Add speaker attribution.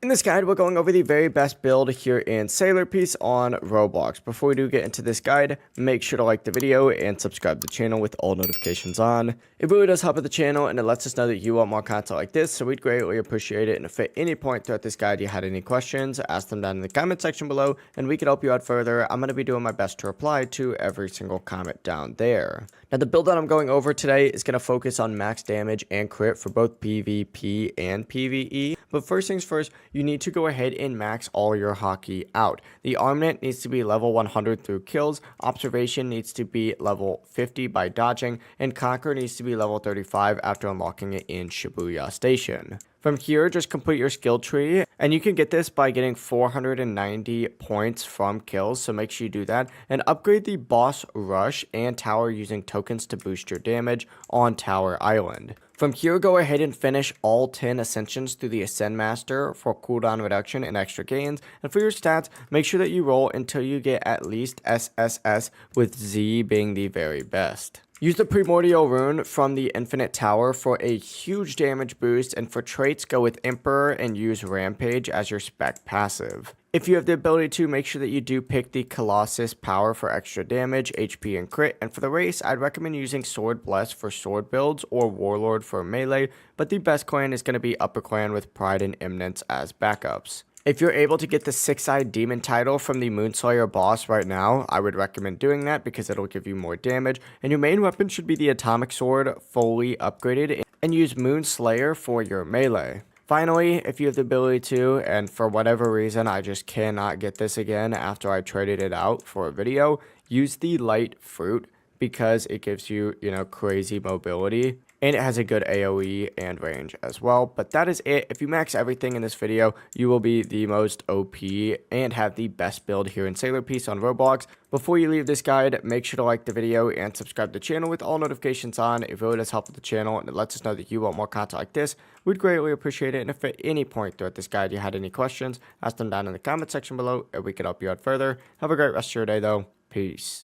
Speaker 1: In this guide, we're going over the very best build here in Sailor Piece on Roblox. Before we do get into this guide, make sure to like the video and subscribe to the channel with all notifications on. It really does help with the channel and it lets us know that you want more content like this, so we'd greatly appreciate it. And if at any point throughout this guide you had any questions, ask them down in the comment section below and we can help you out further. I'm going to be doing my best to reply to every single comment down there. Now the build that I'm going over today is going to focus on max damage and crit for both PvP and PvE. But first things first, you need to go ahead and max all your hockey out. The armament needs to be level 100 through kills, observation needs to be level 50 by dodging, and conquer needs to be level 35 after unlocking it in Shibuya Station. From here, just complete your skill tree, and you can get this by getting 490 points from kills, so make sure you do that, and upgrade the boss rush and tower using tokens to boost your damage on Tower Island. From here, go ahead and finish all 10 ascensions through the Ascend Master for cooldown reduction and extra gains, and for your stats, make sure that you roll until you get at least SSS, with Z being the very best. Use the Primordial Rune from the Infinite Tower for a huge damage boost, and for traits, go with Emperor and use Rampage as your spec passive. If you have the ability to, make sure that you do pick the Colossus Power for extra damage, HP, and crit, and for the race, I'd recommend using Sword Bless for sword builds or Warlord for melee, but the best clan is going to be Upper Clan with Pride and Eminence as backups. If you're able to get the 6-eyed demon title from the Moonslayer boss right now, I would recommend doing that because it'll give you more damage, and your main weapon should be the Atomic Sword fully upgraded, and use Moonslayer for your melee. Finally, if you have the ability to, and for whatever reason I just cannot get this again after I traded it out for a video, use the Light Fruit because it gives you, crazy mobility. And it has a good AoE and range as well. But that is it. If you max everything in this video, you will be the most OP and have the best build here in Sailor Piece on Roblox. Before you leave this guide, make sure to like the video and subscribe to the channel with all notifications on. It really does help with the channel and it lets us know that you want more content like this. We'd greatly appreciate it. And if at any point throughout this guide you had any questions, ask them down in the comment section below and we can help you out further. Have a great rest of your day though. Peace.